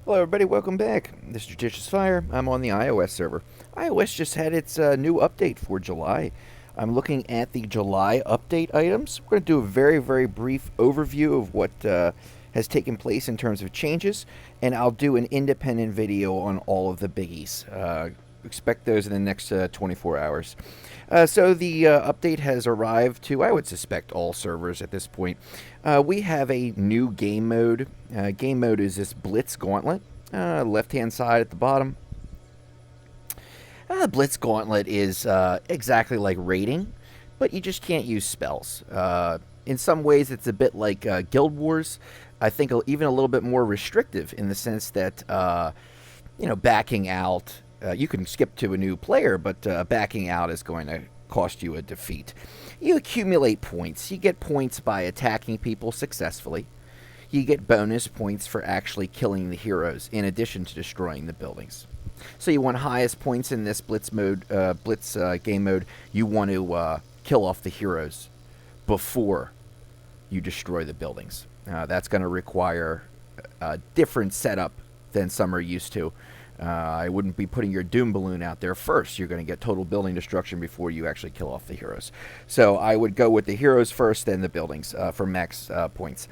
Hello everybody, welcome back. This is JudiciousFire. I'm on the iOS server. iOS just had its new update for July. I'm looking at the July update items. We're going to do a very brief overview of what has taken place in terms of changes, and I'll do an independent video on all of the biggies. Expect those in the next 24 hours. So the update has arrived to, I would suspect, all servers at this point. We have a new game mode. Game mode is this Blitz Gauntlet, left-hand side at the bottom. Blitz Gauntlet is exactly like raiding, but you just can't use spells. In some ways, it's a bit like Guild Wars. I think even a little bit more restrictive in the sense that, backing out. You can skip to a new player, but backing out is going to cost you a defeat. You accumulate points. You get points by attacking people successfully. You get bonus points for actually killing the heroes, in addition to destroying the buildings. So you want highest points in this Blitz game mode. You want to kill off the heroes before you destroy the buildings. That's going to require a different setup than some are used to. I wouldn't be putting your doom balloon out there first. You're going to get total building destruction before you actually kill off the heroes. So I would go with the heroes first, then the buildings for max points.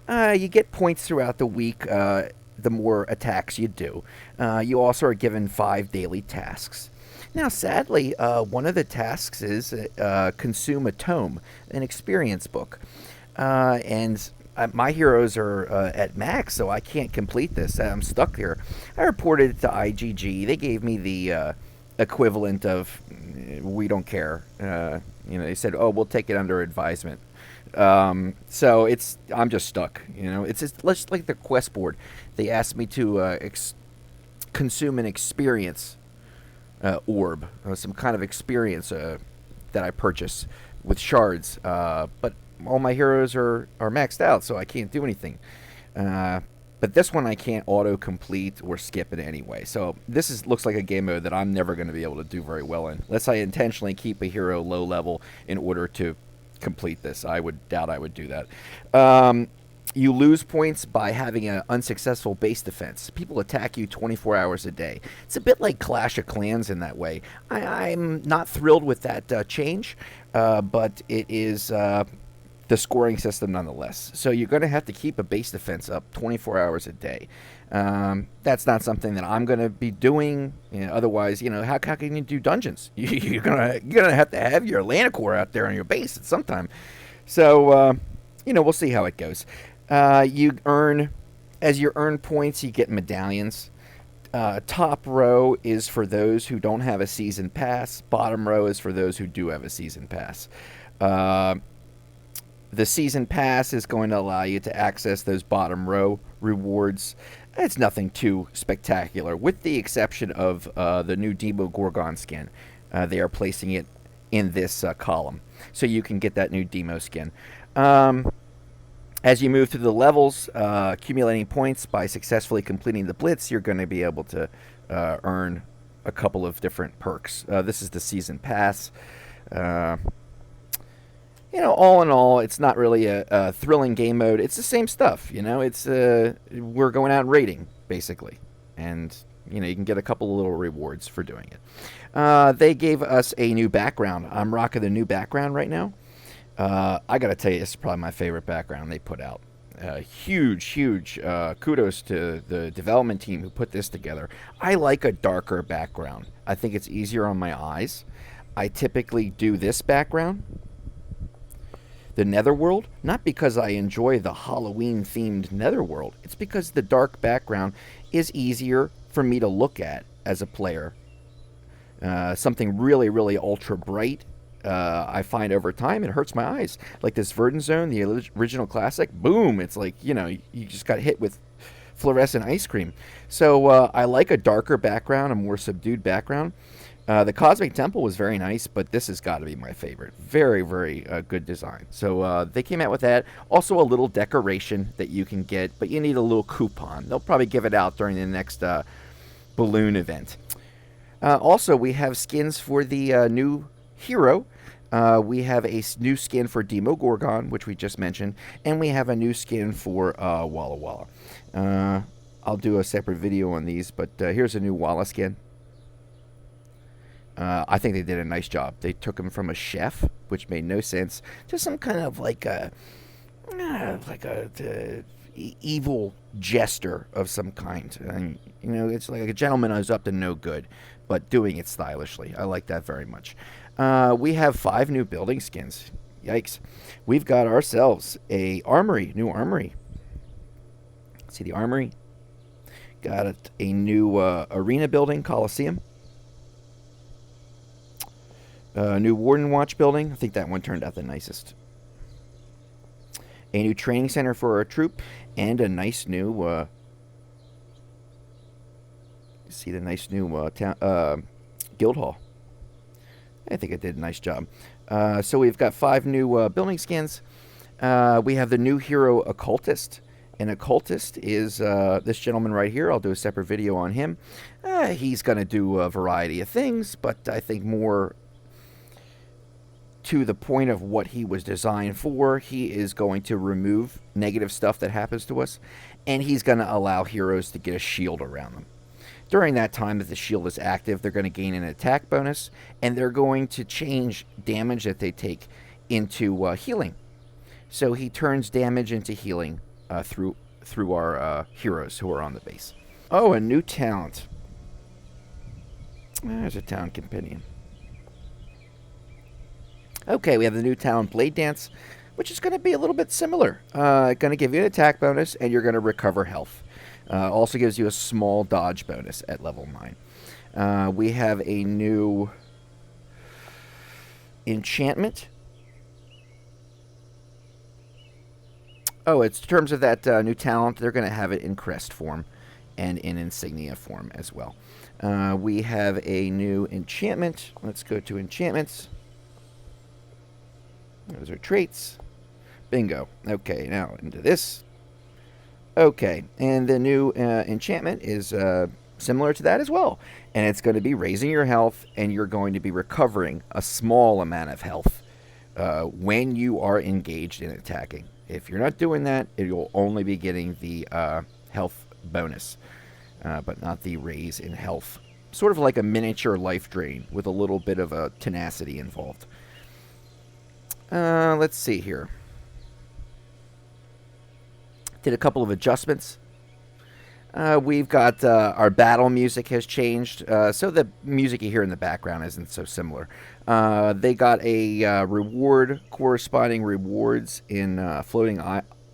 You get points throughout the week the more attacks you do. You also are given 5 daily tasks. Now, sadly, one of the tasks is consume a tome, an experience book. And my heroes are at max, so I can't complete this. I'm stuck here. I reported it to IGG. They gave me the equivalent of, we don't care. They said, oh, we'll take it under advisement. So I'm just stuck. It's just like the quest board. They asked me to consume an experience orb, some kind of experience that I purchase with shards, but all my heroes are maxed out, so I can't do anything. But this one I can't auto-complete or skip it anyway. So this looks like a game mode that I'm never going to be able to do very well in, unless I intentionally keep a hero low level in order to complete this. I would doubt I would do that. You lose points by having an unsuccessful base defense. People attack you 24 hours a day. It's a bit like Clash of Clans in that way. I'm not thrilled with that change, but it is the scoring system nonetheless. So you're going to have to keep a base defense up 24 hours a day. That's not something that I'm going to be doing. Otherwise, how can you do dungeons? You're gonna have to have your Lanacore out there on your base at some time. So we'll see how it goes. As you earn points, you get medallions. Top row is for those who don't have a season pass. Bottom row is for those who do have a season pass. The season pass is going to allow you to access those bottom row rewards. It's nothing too spectacular, with the exception of the new Demogorgon skin. They are placing it in this column, so you can get that new Demo skin. As you move through the levels, accumulating points by successfully completing the Blitz, you're going to be able to earn a couple of different perks. This is the season pass. All in all, it's not really a thrilling game mode. It's the same stuff, It's we're going out and raiding, basically. And, you can get a couple of little rewards for doing it. They gave us a new background. I'm rocking the new background right now. I got to tell you, this is probably my favorite background they put out. Huge kudos to the development team who put this together. I like a darker background. I think it's easier on my eyes. I typically do this background, the Netherworld, not because I enjoy the Halloween-themed Netherworld. It's because the dark background is easier for me to look at as a player. Something really ultra bright, I find over time it hurts my eyes. Like this Verdant Zone, the original classic, boom, it's like, you just got hit with fluorescent ice cream. So I like a darker background, a more subdued background. The Cosmic Temple was very nice, but this has got to be my favorite. Very good design. So they came out with that. Also a little decoration that you can get, but you need a little coupon. They'll probably give it out during the next balloon event. Also, we have skins for the new hero. We have a new skin for Demogorgon, which we just mentioned, and we have a new skin for Walla Walla. I'll do a separate video on these, but here's a new Walla skin. I think they did a nice job. They took him from a chef, which made no sense, to some kind of like a evil jester of some kind. And, you know, it's like a gentleman who's up to no good, but doing it stylishly. I like that very much. We have 5 new building skins. Yikes. We've got ourselves a armory, new armory. See the armory? Got a new arena building, Coliseum. New Warden Watch building. I think that one turned out the nicest. A new training center for our troop, and a nice new. See the nice new guild hall. I think it did a nice job. So we've got 5 new building skins. We have the new hero Occultist. And Occultist is this gentleman right here. I'll do a separate video on him. He's going to do a variety of things, but I think more to the point of what he was designed for. He is going to remove negative stuff that happens to us, and he's going to allow heroes to get a shield around them. During that time that the shield is active, they're going to gain an attack bonus, and they're going to change damage that they take into healing. So he turns damage into healing through our heroes who are on the base. Oh, a new talent. There's a talent companion. Okay, we have the new talent Blade Dance, which is going to be a little bit similar. Going to give you an attack bonus, and you're going to recover health. Also gives you a small dodge bonus at level 9. We have a new enchantment. Oh, it's in terms of that new talent, they're going to have it in crest form and in insignia form as well. We have a new enchantment. Let's go to enchantments. Those are traits. Bingo. Okay, now into this. Okay, and the new enchantment is similar to that as well. And it's going to be raising your health, and you're going to be recovering a small amount of health when you are engaged in attacking. If you're not doing that, you'll only be getting the health bonus, but not the raise in health. Sort of like a miniature life drain with a little bit of a tenacity involved. Let's see here. Did a couple of adjustments. We've got our battle music has changed, so the music you hear in the background isn't so similar. They got a reward, corresponding rewards in floating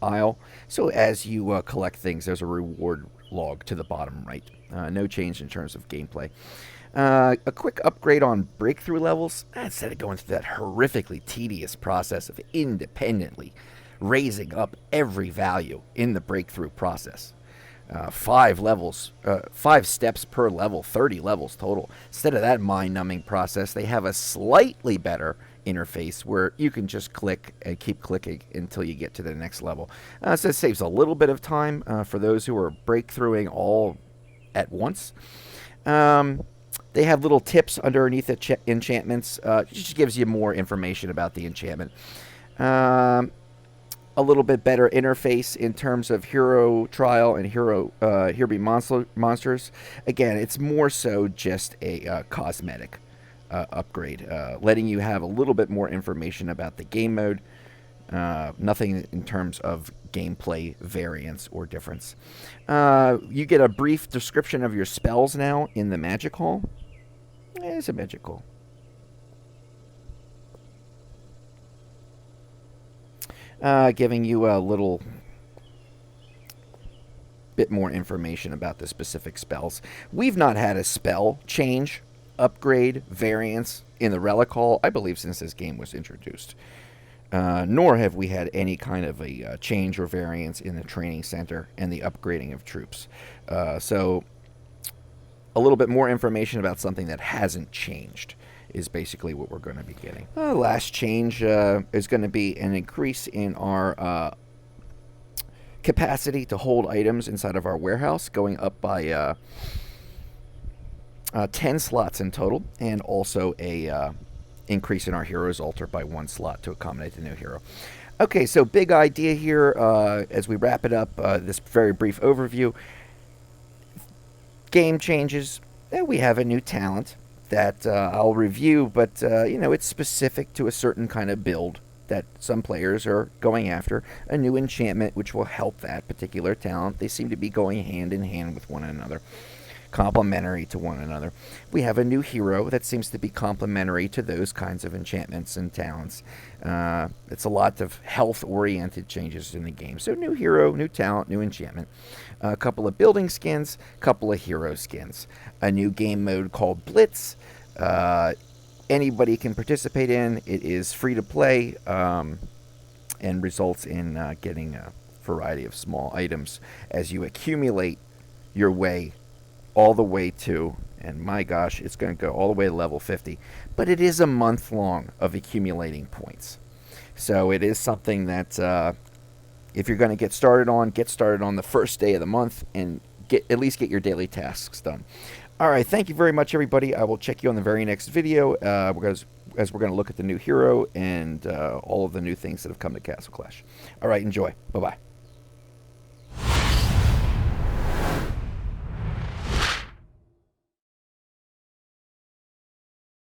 isle. So as you collect things, there's a reward log to the bottom right. No change in terms of gameplay. A quick upgrade on breakthrough levels. Instead of going through that horrifically tedious process of independently raising up every value in the breakthrough process. 5 levels, 5 steps per level, 30 levels total. Instead of that mind-numbing process, they have a slightly better interface where you can just click and keep clicking until you get to the next level. So it saves a little bit of time for those who are breakthroughing all at once. They have little tips underneath the enchantments. It just gives you more information about the enchantment. A little bit better interface in terms of hero trial and hero here be monsters. Again, it's more so just a cosmetic upgrade, letting you have a little bit more information about the game mode. Nothing in terms of gameplay variance or difference. You get a brief description of your spells now in the magic hall. It's a magic hall. Giving you a little bit more information about the specific spells. We've not had a spell change, upgrade, variance in the Relic Hall, I believe, since this game was introduced. Nor have we had any kind of a change or variance in the training center and the upgrading of troops. So a little bit more information about something that hasn't changed is basically what we're going to be getting. Last change is going to be an increase in our capacity to hold items inside of our warehouse, going up by 10 slots in total, and also a increase in our hero's altar by 1 slot to accommodate the new hero. Okay, so big idea here as we wrap it up, this very brief overview. game changes. We have a new talent that I'll review, but it's specific to a certain kind of build that some players are going after. A new enchantment which will help that particular talent. They seem to be going hand in hand with one another, complementary to one another. We have a new hero that seems to be complementary to those kinds of enchantments and talents. It's a lot of health-oriented changes in the game. So new hero, new talent, new enchantment. A couple of building skins, couple of hero skins. A new game mode called Blitz. Anybody can participate in. It is free to play and results in getting a variety of small items as you accumulate your way all the way to, and my gosh, it's going to go all the way to level 50. But it is a month long of accumulating points. So it is something that if you're going to get started on the first day of the month and at least get your daily tasks done. All right, thank you very much, everybody. I will check you on the very next video as we're going to look at the new hero and all of the new things that have come to Castle Clash. All right, enjoy. Bye-bye.